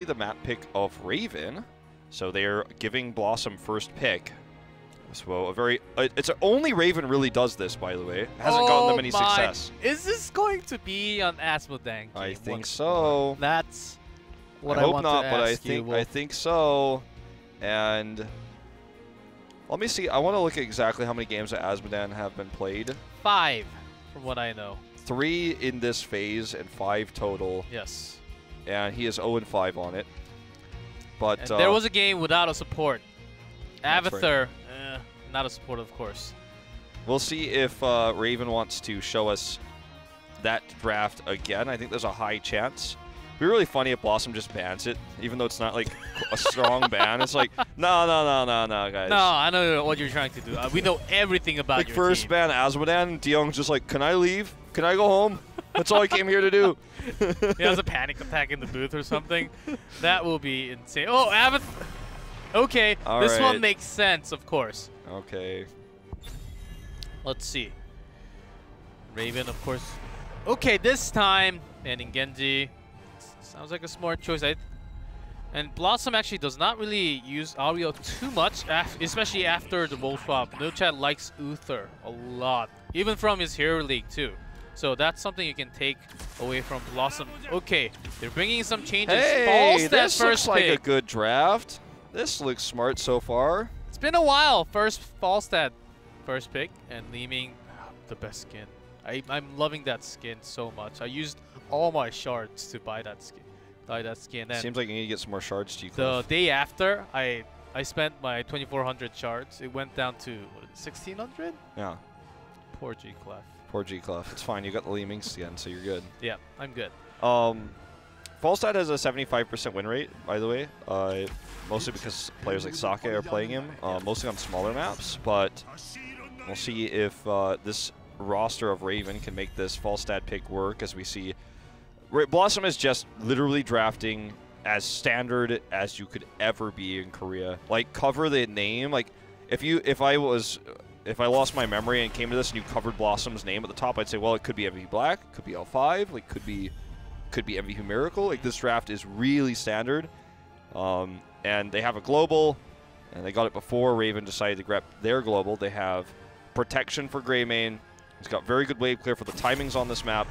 The map pick of Raven, so they're giving BlossoM first pick. So a very, it's only Raven really does this, by the way. It hasn't gotten them any success. Is this going to be an Asmodee game? I think so. That's what I I hope want not, to but ask you. I think so. And let me see. I want to look at exactly how many games at Asmodee have been played. 5, from what I know. 3 in this phase and 5 total. Yes. And he is 0-5 on it. But and there was a game without a support. Avatar, right. Not a support, of course. We'll see if Raven wants to show us that draft again. I think there's a high chance. It'd be really funny if BlossoM just bans it, even though it's not like a strong ban. It's like, no, guys. No, I know what you're trying to do. We know everything about like your first team. ban Asmodee, Deyoung's just like, can I leave? Can I go home? That's all I came here to do. He has a panic attack in the booth or something. That will be insane. Oh, Avatar. Okay, all this right. one makes sense, of course. Okay. Let's see. Raven, of course. Okay, this time, banning Genji. Sounds like a smart choice. And BlossoM actually does not really use Ario too much, especially after the Wolf swap. No Chat likes Uther a lot, even from his Hero League too. So that's something you can take away from BlossoM. Okay, they're bringing some changes. Hey, this first looks like pick. a good draft. This looks smart so far. It's been a while. First Falstad, first pick, and Leeming, the best skin. I'm loving that skin so much. I used all my shards to buy that skin. And Seems like you need to get some more shards, G. The day after, I spent my 2,400 shards. It went down to what, 1,600. Yeah. Poor G Clef. Poor G Clef. It's fine. You got the Leeming skin, so you're good. Yeah, I'm good. Falstad has a 75% win rate, by the way. Mostly because players like Sake are playing him, mostly on smaller maps. But we'll see if this roster of Raven can make this Falstad pick work, as we see BlossoM is just literally drafting as standard as you could ever be in Korea. Like, cover the name. Like, if I lost my memory and came to this and you covered BlossoM's name at the top, I'd say, well, it could be MV Black, it could be L5, like could be MV Miracle. Like, this draft is really standard. And they have a global, and they got it before Raven decided to grab their global. They have protection for Greymane. He's got very good wave clear for the timings on this map.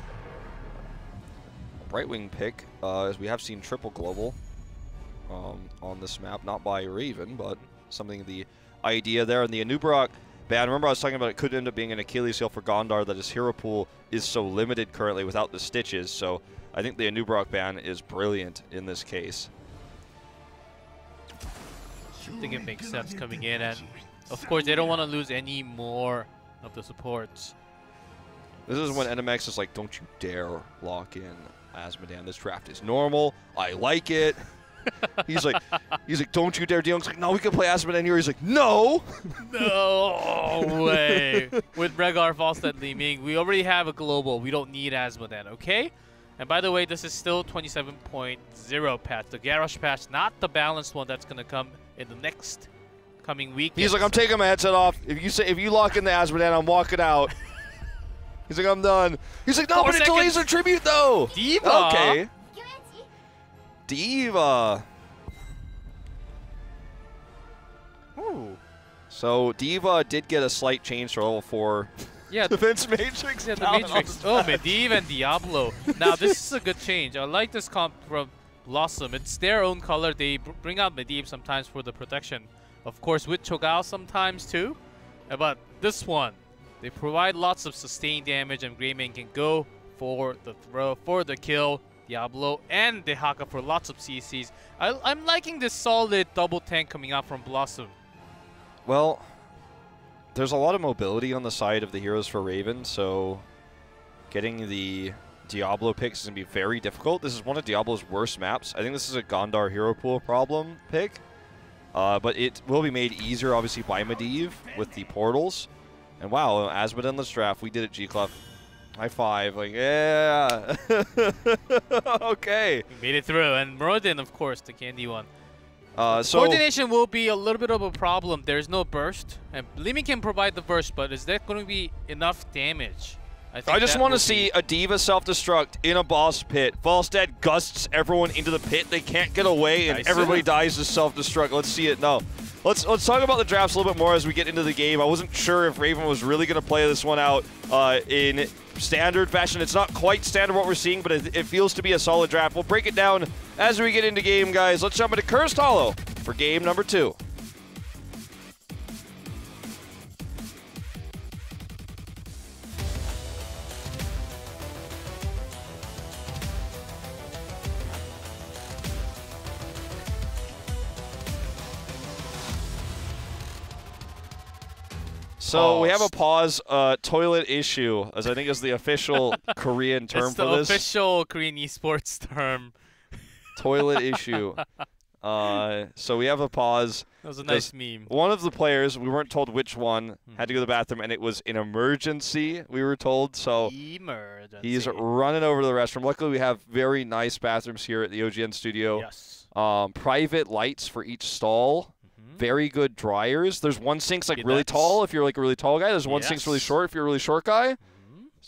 Brightwing pick, as we have seen triple global on this map, not by Raven, but something the idea there. And the Anubarak ban, remember I was talking about it could end up being an Achilles heel for Gondar, that his hero pool is so limited currently without the stitches. So I think the Anubarak ban is brilliant in this case. I think it makes sense coming in, and of course they don't want to lose any more of the supports. This is when NMX is like, don't you dare lock in Asmodee. This draft is normal. I like it. He's like, don't you dare. Deyoung's like, no, we can play Asmodee here. He's like, no. No way. With Rehgar, Falstad, Leeming, we already have a global. We don't need Asmodee, okay? And by the way, this is still 27.0 patch. The Garrosh patch, not the balanced one that's going to come in the next coming week. He's like, I'm taking my headset off. If you lock in the Asmodee, I'm walking out. He's like, I'm done. He's like, no, but it delays their tribute, though. D.Va. Okay. D.Va. Ooh. So D.Va did get a slight change to level 4. Yeah, Defense Matrix. Yeah, the Matrix. Oh, Medivh and Diablo. Now, this is a good change. I like this comp from BlossoM. It's their own color. They bring out Medivh sometimes for the protection. Of course, with Cho'Gao sometimes, too. But this one, they provide lots of sustained damage, and Greymane can go for the throw, for the kill. Diablo and Dehaka for lots of CCs. I'm liking this solid double tank coming out from BlossoM. Well, there's a lot of mobility on the side of the heroes for Raven, so getting the Diablo picks is going to be very difficult. This is one of Diablo's worst maps. I think this is a Gondar hero pool problem pick, but it will be made easier, obviously, by Medivh with the portals. And wow, Asmodee in this draft, we did it, G-Clef. High five, like, yeah. Okay. We made it through, and Morodin, of course, the candy one. So coordination will be a little bit of a problem. There's no burst, and Leeming can provide the burst, but is that going to be enough damage? I just want to see a D.Va self-destruct in a boss pit. Falstad gusts everyone into the pit. They can't get away, and everybody dies to self-destruct. Let's see it. No. Let's talk about the drafts a little bit more as we get into the game. I wasn't sure if Raven was really going to play this one out in standard fashion. It's not quite standard what we're seeing, but it feels to be a solid draft. We'll break it down as we get into game, guys. Let's jump into Cursed Hollow for game number 2. So we have a pause, toilet issue, as I think is the official Korean term for this. It's the official Korean esports term. Toilet issue. So we have a pause. That was a nice meme. One of the players, we weren't told which one, had to go to the bathroom, and it was an emergency, we were told. So emergency. He's running over to the restroom. Luckily, we have very nice bathrooms here at the OGN studio. Yes. Private lights for each stall. Very good dryers. There's one sink's like really tall if you're like a really tall guy. There's one sink's really short if you're a really short guy.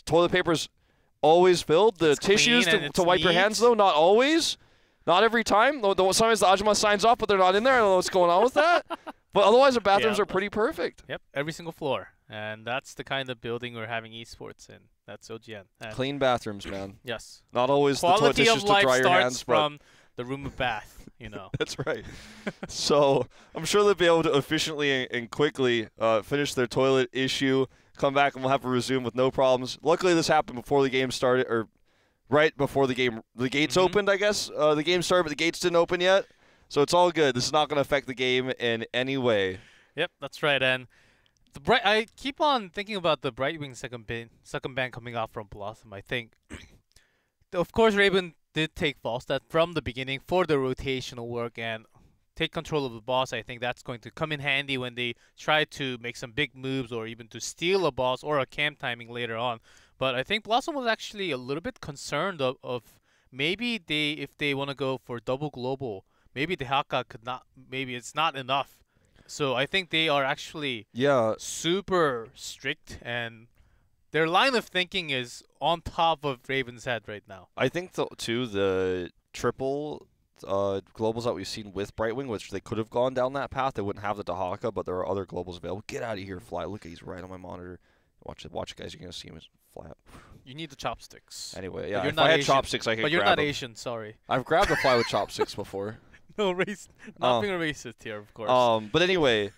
Toilet paper's always filled. The tissues to wipe your hands, though, not always. Not every time. Sometimes the Ajima signs off, but they're not in there. I don't know what's going on with that. But otherwise, the bathrooms are pretty perfect. Yep, every single floor. And that's the kind of building we're having esports in. That's OGN. And clean bathrooms, man. Yes. Not always the toilet tissues to dry your hands, from the room of bath, you know. That's right. So I'm sure they'll be able to efficiently and quickly finish their toilet issue, come back, and we'll have to resume with no problems. Luckily, this happened before the game started, or right before the gates opened, I guess. The game started, but the gates didn't open yet. So it's all good. This is not going to affect the game in any way. Yep, that's right. And I keep on thinking about the Brightwing second ban coming out from BlossoM. I think, of course, Raven did take Falstad from the beginning for the rotational work and take control of the boss. I think that's going to come in handy when they try to make some big moves or even to steal a boss or a camp timing later on. But I think BlossoM was actually a little bit concerned of maybe if they want to go for double global, maybe the Haka could not, maybe it's not enough. So I think they are actually super strict, and their line of thinking is on top of Raven's head right now. I think, too, the triple globals that we've seen with Brightwing, which they could have gone down that path. They wouldn't have the Dahaka, but there are other globals available. Get out of here, Fly. Look, he's right on my monitor. Watch it, guys. You're going to see him fly up. You need the chopsticks. Anyway, yeah, if I had chopsticks, I could grab But you're not them. Asian, sorry. I've grabbed a Fly with chopsticks before. No, not being a racist here, of course. But anyway,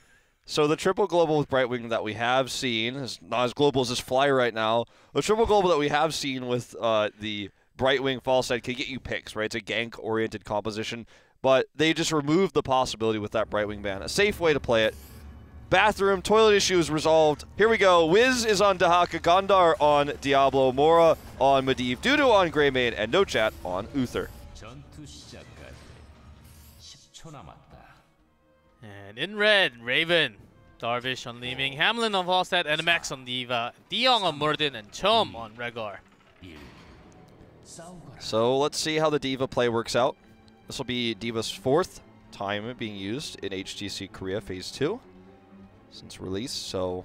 so the triple global with Brightwing that we have seen is not as global as this Fly right now. The triple global that we have seen with the Brightwing Falstad can get you picks, right? It's a gank-oriented composition, but they just removed the possibility with that Brightwing ban. A safe way to play it. Bathroom, toilet issues resolved. Here we go. Wiz is on Dahaka, Gondar on Diablo, Mora on Medivh, Dudu on Greymane, and No Chat on Uther. And in red, Raven, Darvish on Leeming, Hamlin on Falstad, NMX on D.Va, Diong on Murdin, and Chom on Rhaegar. So let's see how the D.Va play works out. This will be D.Va's 4th time being used in HGC Korea Phase 2 since release, so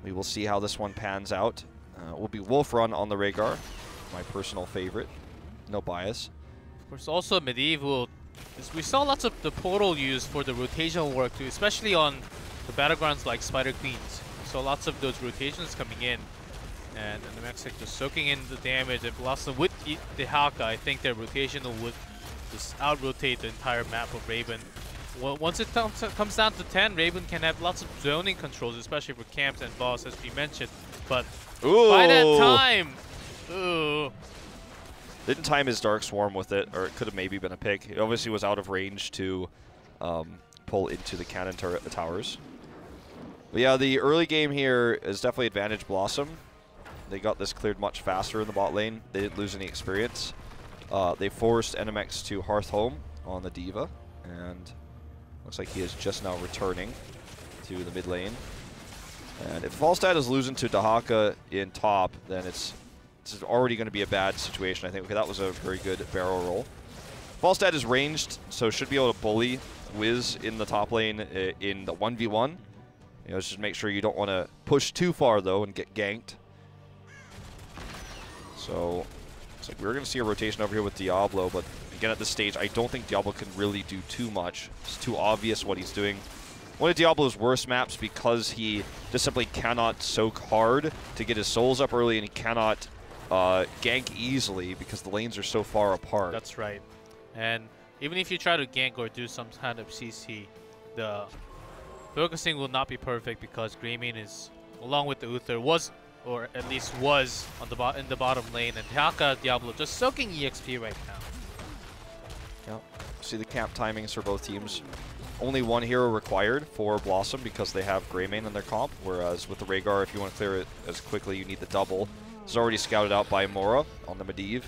we will see how this one pans out. Will be Wolf Run on the Rhaegar, my personal favorite. No bias. Of course, also Medivh will... We saw lots of the portal used for the rotational work too, especially on the battlegrounds like Spider Queens. We saw lots of those rotations coming in, and the Mexic just soaking in the damage. And BlossoM with the Haka, I think their rotational would just out-rotate the entire map of Raven. Well, once it comes down to 10, Raven can have lots of zoning controls, especially for camps and boss, as we mentioned. But by that time, didn't time his Dark Swarm with it, or it could have maybe been a pick. He obviously was out of range to pull into the cannon turret, the towers. But yeah, the early game here is definitely advantage BlossoM. They got this cleared much faster in the bot lane. They didn't lose any experience. They forced NMX to Hearth Home on the D.Va, and looks like he is just now returning to the mid lane. And if Falstad is losing to Dahaka in top, then it's already going to be a bad situation, I think. Okay, that was a very good barrel roll. Falstad is ranged, so should be able to bully Wiz in the top lane in the 1v1. You know, just make sure you don't want to push too far, though, and get ganked. So it's like we're going to see a rotation over here with Diablo, but again at this stage, I don't think Diablo can really do too much. It's too obvious what he's doing. One of Diablo's worst maps because he just simply cannot soak hard to get his souls up early, and he cannot gank easily because the lanes are so far apart. That's right. And even if you try to gank or do some kind of CC, the focusing will not be perfect because Greymane is, along with the Uther, was, or at least was, on the in the bottom lane, and Dhaka Diablo just soaking EXP right now. Yep. See the camp timings for both teams. Only one hero required for BlossoM because they have Greymane in their comp, whereas with the Rhaegar, if you want to clear it as quickly, you need the double. It's already scouted out by Mora on the Medivh.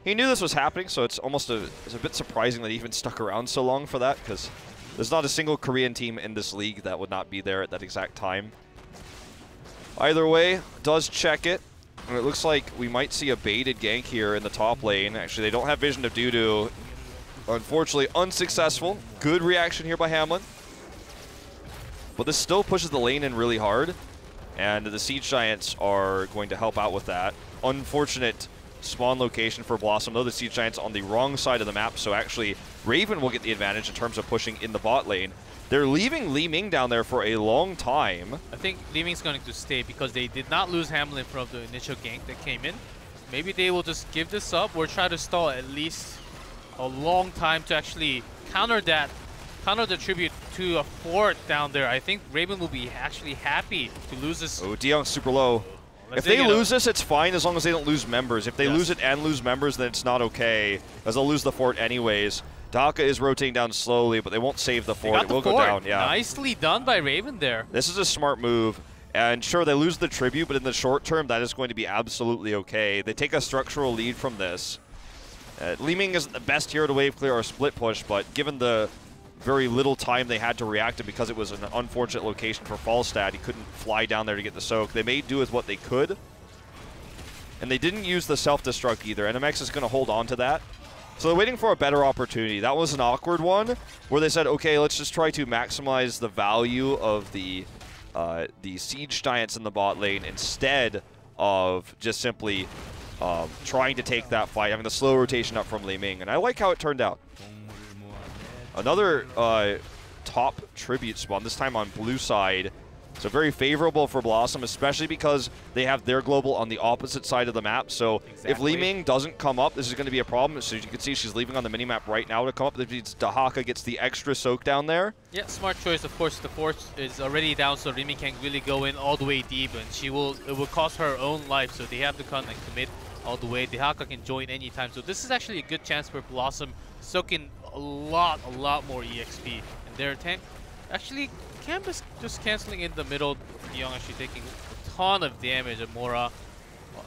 He knew this was happening, so it's almost it's a bit surprising that he even stuck around so long for that, because there's not a single Korean team in this league that would not be there at that exact time. Either way, does check it, and it looks like we might see a baited gank here in the top lane. Actually, they don't have Vision of Dudu. Unfortunately, unsuccessful. Good reaction here by Hamlin. But this still pushes the lane in really hard, and the Siege Giants are going to help out with that. Unfortunate spawn location for BlossoM, though. The Siege Giants on the wrong side of the map, so actually Raven will get the advantage in terms of pushing in the bot lane. They're leaving Li Ming down there for a long time. I think Li Ming's going to stay because they did not lose Hamlin from the initial gank that came in. Maybe they will just give this up or try to stall at least a long time to actually counter the tribute to a fort down there. I think Raven will be actually happy to lose this. Oh, Diong's super low. If they lose this, it's fine as long as they don't lose members. If they lose it and lose members, then it's not okay, as they'll lose the fort anyways. Dhaka is rotating down slowly, but they won't save the fort. It will go down. Yeah. Nicely done by Raven there. This is a smart move. And sure, they lose the tribute, but in the short term, that is going to be absolutely okay. They take a structural lead from this. Li Ming isn't the best hero to wave clear or split push, but given the very little time they had to react, and because it was an unfortunate location for Falstad, he couldn't fly down there to get the soak. They made do with what they could, and they didn't use the self-destruct either. NMX is going to hold on to that. So they're waiting for a better opportunity. That was an awkward one, where they said, okay, let's just try to maximize the value of the Siege Giants in the bot lane instead of just simply trying to take that fight, having the slow rotation up from Li Ming, and I like how it turned out. Another top tribute spawn, this time on blue side. So very favorable for BlossoM, especially because they have their global on the opposite side of the map. So if Li Ming doesn't come up, this is going to be a problem. So as you can see, she's leaving on the minimap right now to come up. That means Dhaka gets the extra soak down there. Yeah, smart choice. Of course, the fort is already down, so Rimi can't really go in all the way deep, and it will cost her own life. So they have to come and commit all the way. Dhaka can join anytime. So this is actually a good chance for BlossoM soaking a lot more EXP. And their tank actually Camp is just canceling in the middle. Young actually taking a ton of damage, and Mora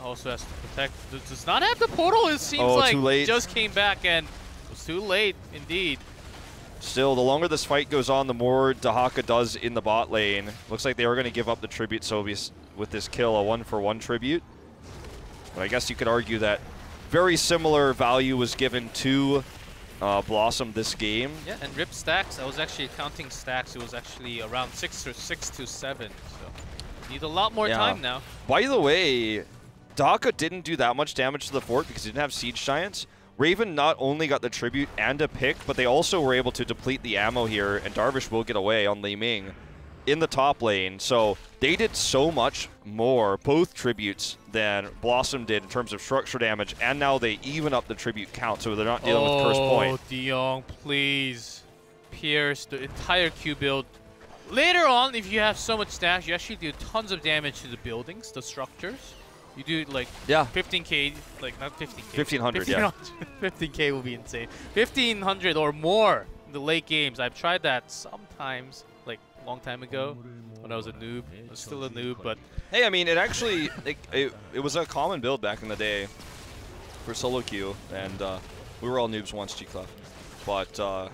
also has to protect. Does not have the portal, it seems like. Too late. Just came back, and it was too late indeed. Still, the longer this fight goes on, the more Dhaka does in the bot lane. Looks like they were going to give up the tribute, so with this kill, a 1-for-1 tribute. But I guess you could argue that very similar value was given to BlossoM this game. Yeah, and Rip stacks. I was actually counting stacks. It was actually around 6 to 7. So need a lot more time now. By the way, Dhaka didn't do that much damage to the fort because he didn't have Siege Giants. Raven not only got the tribute and a pick, but they also were able to deplete the ammo here, and Darvish will get away on Li Ming in the top lane. So they did so much more, both tributes, than BlossoM did in terms of structure damage, and now they even up the tribute count, so they're not dealing with Curse Point. Oh, Diong, please. Pierce the entire Q build. Later on, if you have so much stacks, you actually do tons of damage to the buildings, the structures. You do like 15k, like not 15k. 1500, yeah. 15k will be insane. 1500 or more in the late games. I've tried that sometimes, like a long time ago when I was a noob. I was still a noob, but hey, I mean, it actually it was a common build back in the day for solo queue, and we were all noobs once, G-Clef. But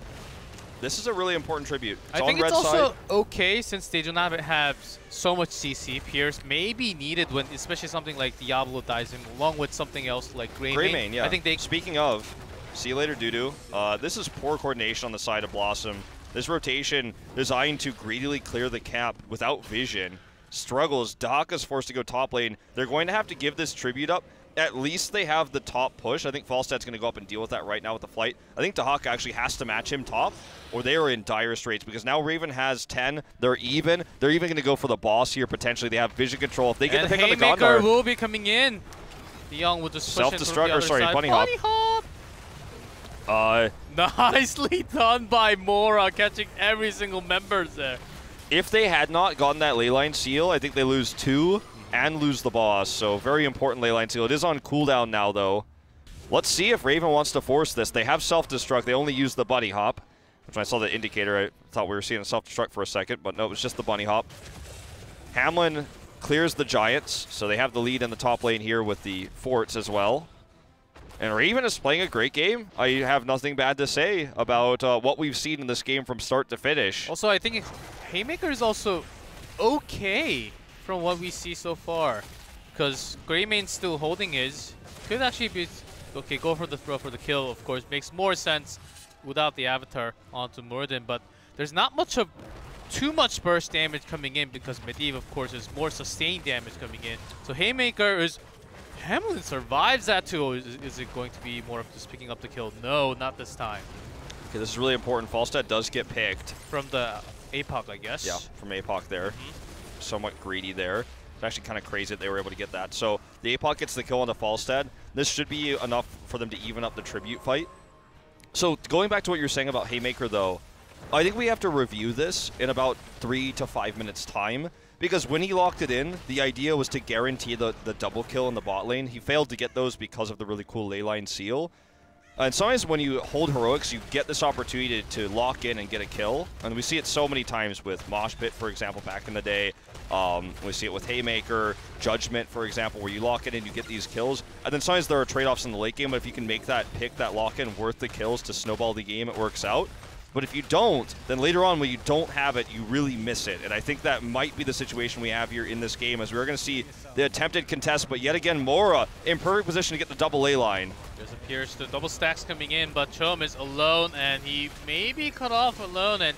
this is a really important tribute. I think it's also okay since they do not have so much CC. Pierce may be needed when, especially something like Diablo dies in, along with something else like Greymane. Yeah. I think they. Speaking of, see you later, Dudu. This is poor coordination on the side of BlossoM. This rotation designed to greedily clear the cap without vision struggles. Dhaka's forced to go top lane. They're going to have to give this tribute up. at least they have the top push. I think Falstad's going to go up and deal with that right now with the flight. I think Dahaka actually has to match him top, or they are in dire straits, because now Raven has 10. They're even. They're even going to go for the boss here, potentially. They have vision control. If they get the pick on the Gondor. Haymaker will be coming in. DeYoung will just self-destruct, or sorry, bunny hop. Nicely done by Mora, catching every single member there. If they had not gotten that leyline seal, I think they lose 2 and lose the boss. So very important leyline seal. It is on cooldown now, though. Let's see if Raven wants to force this. They have self-destruct. They only use the bunny hop. Which when I saw the indicator, I thought we were seeing a self-destruct for a second, but no, it was just the bunny hop. Hamlin clears the Giants, so they have the lead in the top lane here with the forts as well. And Raven is playing a great game. I have nothing bad to say about what we've seen in this game from start to finish. Also, I think Haymaker is also okay from what we see so far, because Greymane's still holding his. Could actually be okay. Go for the throw for the kill. Of course, makes more sense without the avatar onto Muradin. But there's not too much burst damage coming in, because Medivh, of course, is more sustained damage coming in. So Haymaker is. Hamlin survives that too. Is it going to be more of just picking up the kill? No, not this time. Okay, this is really important. Falstad does get picked. From the APOC, I guess. Yeah, from APOC there. Somewhat greedy there. It's actually kind of crazy that they were able to get that. So the APOC gets the kill on the Falstad. This should be enough for them to even up the tribute fight. So going back to what you're saying about Haymaker, though, I think we have to review this in about 3 to 5 minutes' time. Because when he locked it in, the idea was to guarantee the double kill in the bot lane. He failed to get those because of the really cool leyline seal. And sometimes when you hold heroics, you get this opportunity to lock in and get a kill. And we see it so many times with Mosh Pit, for example, back in the day. We see it with Haymaker, Judgment, for example, where you lock it in, you get these kills. And then sometimes there are trade-offs in the late game, but if you can make that pick, that lock-in worth the kills to snowball the game, it works out. But if you don't, then later on when you don't have it, you really miss it. And I think that might be the situation we have here in this game, as we're going to see the attempted contest, but yet again, Mora in perfect position to get the double ley line. There's appears the double stacks coming in, but Chom is alone, and he may be cut off alone, and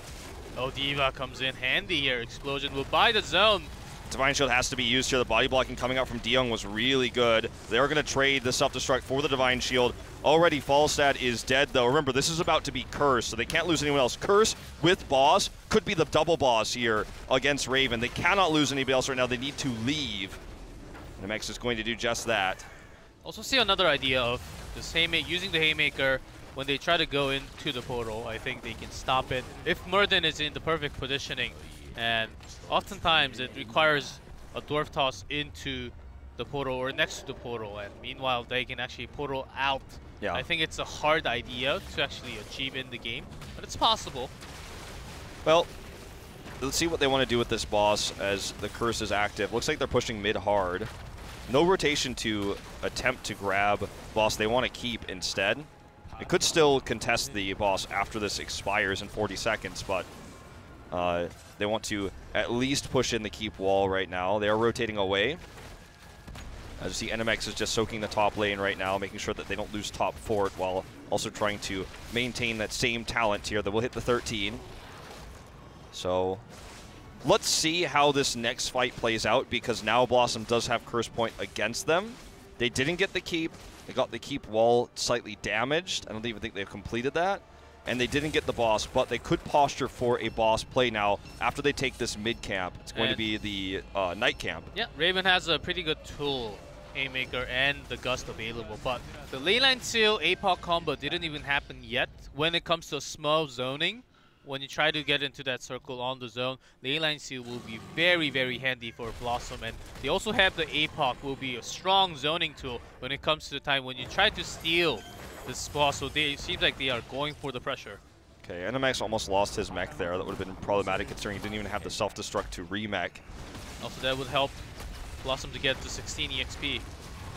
Diva comes in handy here. Explosion will buy the zone. Divine Shield has to be used here. The body blocking coming out from DeYoung was really good. They are going to trade the self-destruct for the Divine Shield. Already Falstad is dead, though. Remember, this is about to be Curse, so they can't lose anyone else. Curse with boss could be the double boss here against Raven. They cannot lose anybody else right now. They need to leave. And MX is going to do just that. Also see another idea of this using the Haymaker when they try to go into the portal. I think they can stop it if Muradin is in the perfect positioning. And oftentimes it requires a dwarf toss into the portal or next to the portal, and meanwhile they can actually portal out. Yeah. I think it's a hard idea to actually achieve in the game, but it's possible. Well, let's see what they want to do with this boss as the curse is active. Looks like they're pushing mid hard. No rotation to attempt to grab boss. They want to keep instead. It could still contest the boss after this expires in 40 seconds, but they want to at least push in the keep wall right now. They are rotating away. As you see, NMX is just soaking the top lane right now, making sure that they don't lose top fort while also trying to maintain that same talent here that will hit the 13. So let's see how this next fight plays out, because now BlossoM does have Curse Point against them. They didn't get the keep. They got the keep wall slightly damaged. I don't even think they've completed that. And they didn't get the boss, but they could posture for a boss play now after they take this mid camp. It's going to be the night camp. Yeah, Raven has a pretty good tool, Haymaker and the Gust available, but the Leyline Seal APOC combo didn't even happen yet. When it comes to small zoning, when you try to get into that circle on the zone, Leyline Seal will be very, very handy for BlossoM, and they also have the APOC, will be a strong zoning tool when it comes to the time when you try to steal this boss, so it seems like they are going for the pressure. Okay, NMX almost lost his mech there. That would have been problematic considering he didn't even have the self-destruct to remech. Also, that would help BlossoM to get to 16 EXP.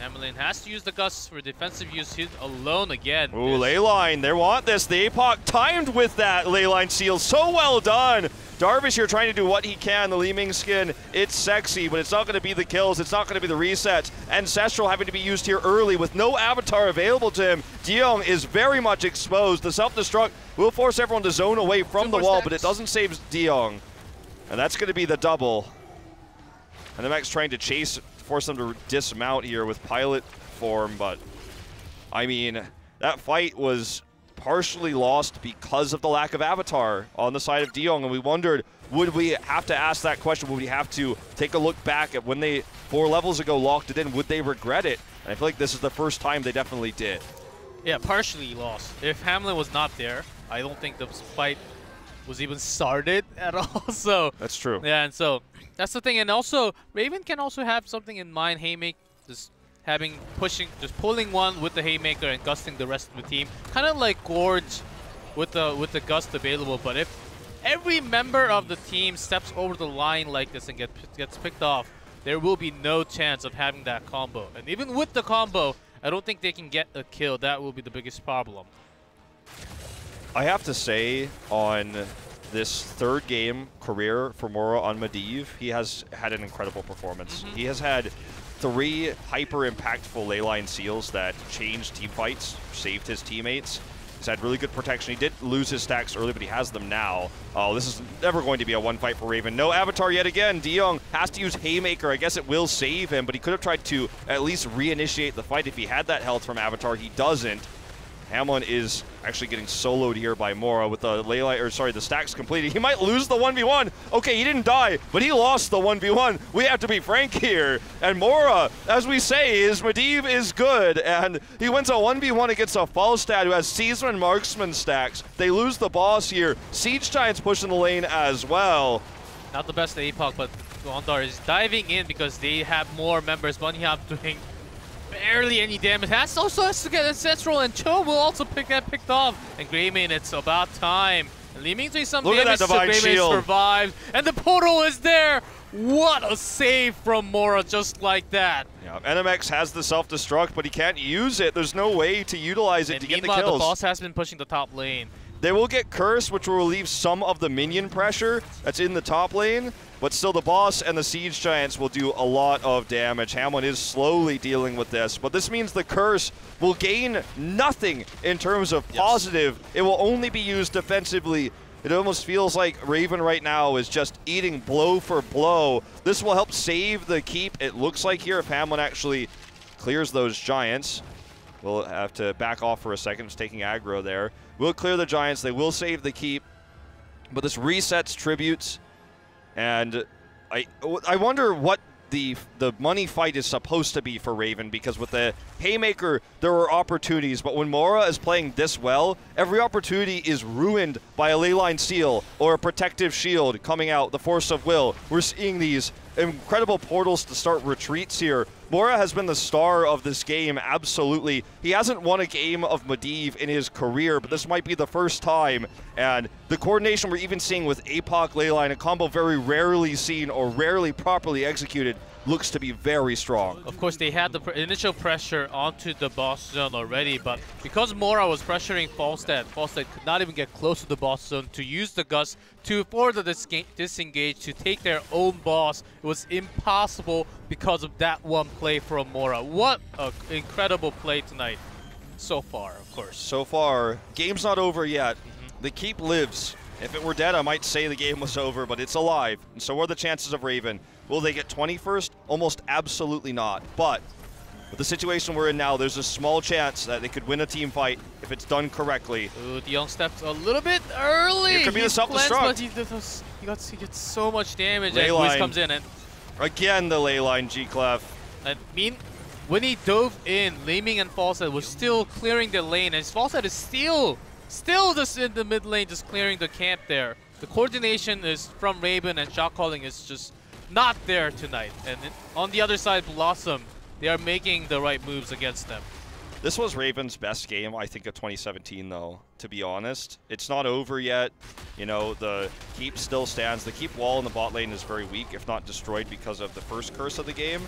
Hamlin has to use the Gust for defensive use. He's alone again. Ooh, Leyline, they want this. The APOC timed with that Leyline seal. So well done. Darvish here trying to do what he can. The Li Ming skin, it's sexy, but it's not going to be the kills. It's not going to be the resets. Ancestral having to be used here early with no avatar available to him. DeYoung is very much exposed. The self-destruct will force everyone to zone away from the wall, but it doesn't save DeYoung. And that's going to be the double. And the Max trying to chase, force them to dismount here with Pilot form, but I mean, that fight was partially lost because of the lack of Avatar on the side of Diong, and we wondered, would we have to ask that question? Would we have to take a look back at when they 4 levels ago locked it in? Would they regret it? And I feel like this is the first time they definitely did. Yeah, partially lost. If Hamlin was not there, I don't think the fight was even started at all. So that's true. Yeah, and so that's the thing. And also, Raven can also have something in mind. Haymaker, just pulling one with the Haymaker and gusting the rest of the team. Kind of like Gorge with the gust available. But if every member of the team steps over the line like this and gets picked off, there will be no chance of having that combo. And even with the combo, I don't think they can get a kill. That will be the biggest problem. I have to say, on this 3rd game career for Mora on Medivh, he has had an incredible performance. He has had 3 hyper-impactful leyline seals that changed team fights, saved his teammates. He's had really good protection. He did lose his stacks early, but he has them now. Oh, this is never going to be a one fight for Raven. No Avatar yet again. Diong has to use Haymaker. I guess it will save him, but he could have tried to at least reinitiate the fight if he had that health from Avatar. He doesn't. Hamlin is actually getting soloed here by Mora with the the stacks completed. He might lose the 1v1. Okay, he didn't die, but he lost the 1v1. We have to be frank here. And Mora, as we say, Medivh is good, and he wins a 1v1 against a Falstad who has Season Marksman stacks. They lose the boss here. Siege Giant's pushing the lane as well. Not the best APOC, but Gondar is diving in because they have more members. Bunnyhop doing barely any damage. Also has to get Ancestral, and Cho will also get picked off. And Greymane, it's about time. Leeming doing some damage to Greymane, survived. And the portal is there! What a save from Mora, just like that. Yeah, NMX has the self-destruct, but he can't use it. There's no way to utilize it to get the kills. Meanwhile, the boss has been pushing the top lane. They will get Curse, which will relieve some of the minion pressure that's in the top lane, but still the boss and the Siege Giants will do a lot of damage. Hamlin is slowly dealing with this, but this means the Curse will gain nothing in terms of positive. Yes. It will only be used defensively. It almost feels like Raven right now is just eating blow for blow. This will help save the keep, it looks like here, if Hamlin actually clears those Giants. We'll have to back off for a second, just taking aggro there. We'll clear the Giants, they will save the keep, but this resets tributes, and I wonder what the money fight is supposed to be for Raven, because with the Haymaker, there are opportunities, but when Mora is playing this well, every opportunity is ruined by a leyline seal or a protective shield coming out, the Force of Will. We're seeing these incredible portals to start retreats here. Mora has been the star of this game, absolutely. He hasn't won a game of Medivh in his career, but this might be the first time. And the coordination we're even seeing with APOC leyline, a combo very rarely seen or rarely properly executed, looks to be very strong. Of course, they had the initial pressure onto the boss zone already, but because Mora was pressuring Falstad could not even get close to the boss zone to use the Gust for the disengage to take their own boss. It was impossible because of that one play from Mora. What an incredible play tonight so far, of course. So far, game's not over yet. The keep lives. If it were dead, I might say the game was over, but it's alive, and so are the chances of Raven. Will they get 21st? Almost absolutely not. But with the situation we're in now, there's a small chance that they could win a team fight if it's done correctly. Ooh, Diong steps a little bit early. It could be the self-destruct. He gets so much damage, and Wiz comes in. And again, the leyline G-Clef. I mean, when he dove in, Leeming and Falstad was still clearing the lane, and Falstad is still just in the mid lane, just clearing the camp there. The coordination is from Raven, and shot calling is just not there tonight. And on the other side, BlossoM, they are making the right moves against them. This was Raven's best game, I think, of 2017, though, to be honest. It's not over yet. You know, the keep still stands. The keep wall in the bot lane is very weak, if not destroyed, because of the first curse of the game.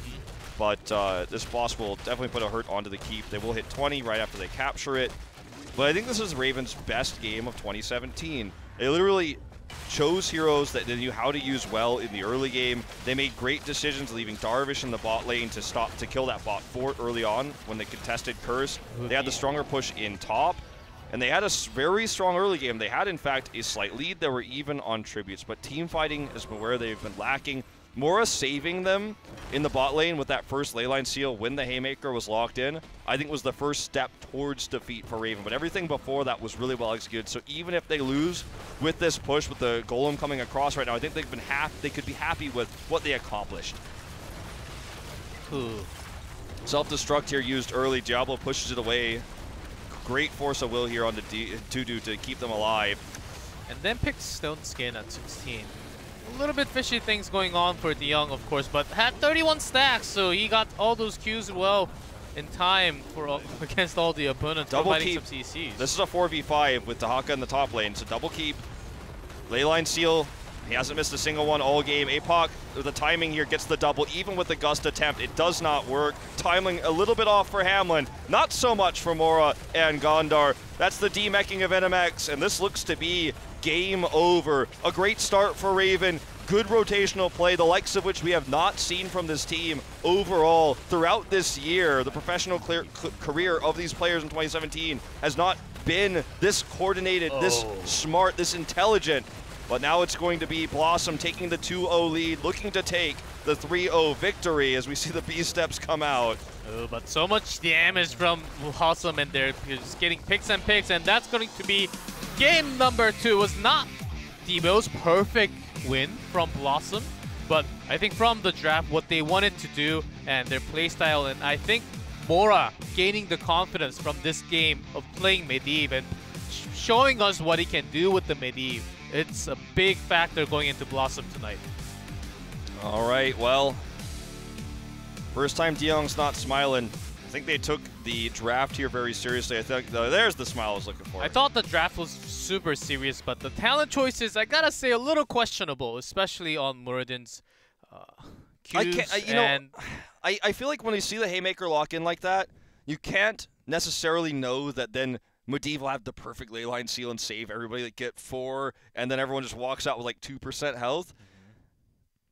But this boss will definitely put a hurt onto the keep. They will hit 20 right after they capture it. But I think this is Raven's best game of 2017. They literally chose heroes that they knew how to use well in the early game. They made great decisions, leaving Darvish in the bot lane to kill that bot fort early on when they contested Curse. They had the stronger push in top, and they had a very strong early game. They had, in fact, a slight lead. They were even on tributes, but team fighting is where they've been lacking. Mora saving them in the bot lane with that first leyline seal when the Haymaker was locked in, I think was the first step towards defeat for Raven. But everything before that was really well executed. So even if they lose with this push, with the Golem coming across right now, I think they could be happy with what they accomplished. Self-destruct here used early. Diablo pushes it away. Great force of will here on the Tudu to keep them alive. And then picks Stone Skin at 16. A little bit fishy things going on for DeYoung, of course, but had 31 stacks, so he got all those Qs well in time for against all the opponents. Double keep. Some CCs. This is a 4v5 with Dahaka in the top lane, so double keep. Leyline seal. He hasn't missed a single one all game. APOC, the timing here, gets the double. Even with the Gust attempt, it does not work. Timing a little bit off for Hamlin. Not so much for Mora and Gondar. That's the demecking of NMX, and this looks to be game over. A great start for Raven. Good rotational play, the likes of which we have not seen from this team overall throughout this year. The professional career of these players in 2017 has not been this coordinated, this smart, this intelligent. But now it's going to be BlossoM taking the 2-0 lead, looking to take the 3-0 victory as we see the B-steps come out. Oh, but so much damage from BlossoM, and they're just getting picks and picks, and that's going to be game number 2. It was not the most perfect win from BlossoM, but I think from the draft, what they wanted to do and their playstyle, and I think Mora gaining the confidence from this game of playing Medivh and showing us what he can do with the Medivh. It's a big factor going into BlossoM tonight. All right, well, first time DeYoung's not smiling. I think they took the draft here very seriously. I think there's the smile I was looking for. I thought the draft was super serious, but the talent choices, I gotta say, a little questionable, especially on Muradin's Qs. I feel like when you see the Haymaker lock in like that, you can't necessarily know that then Medivh will have the perfect leyline seal and save everybody, like get 4, and then everyone just walks out with like 2% health.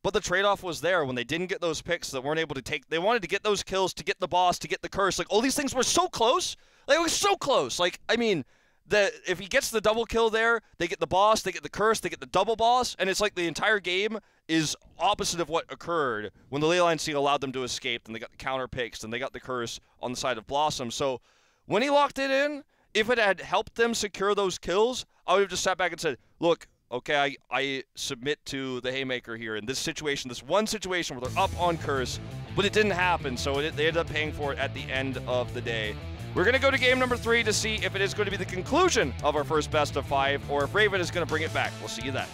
But the trade-off was there when they didn't get those picks that weren't able to take. They wanted to get those kills to get the boss, to get the curse. Like, all these things were so close. Like, it was so close. Like, I mean, if he gets the double kill there, they get the boss, they get the curse, they get the double boss, and it's like the entire game is opposite of what occurred when the leyline seal allowed them to escape, and they got the counter picks, and they got the curse on the side of BlossoM. So when he locked it in, if it had helped them secure those kills, I would have just sat back and said, look, okay, I submit to the Haymaker here in this situation, this one situation where they're up on curse, but it didn't happen, so they ended up paying for it at the end of the day. We're going to go to game number 3 to see if it is going to be the conclusion of our first best of 5 or if Raven is going to bring it back. We'll see you then.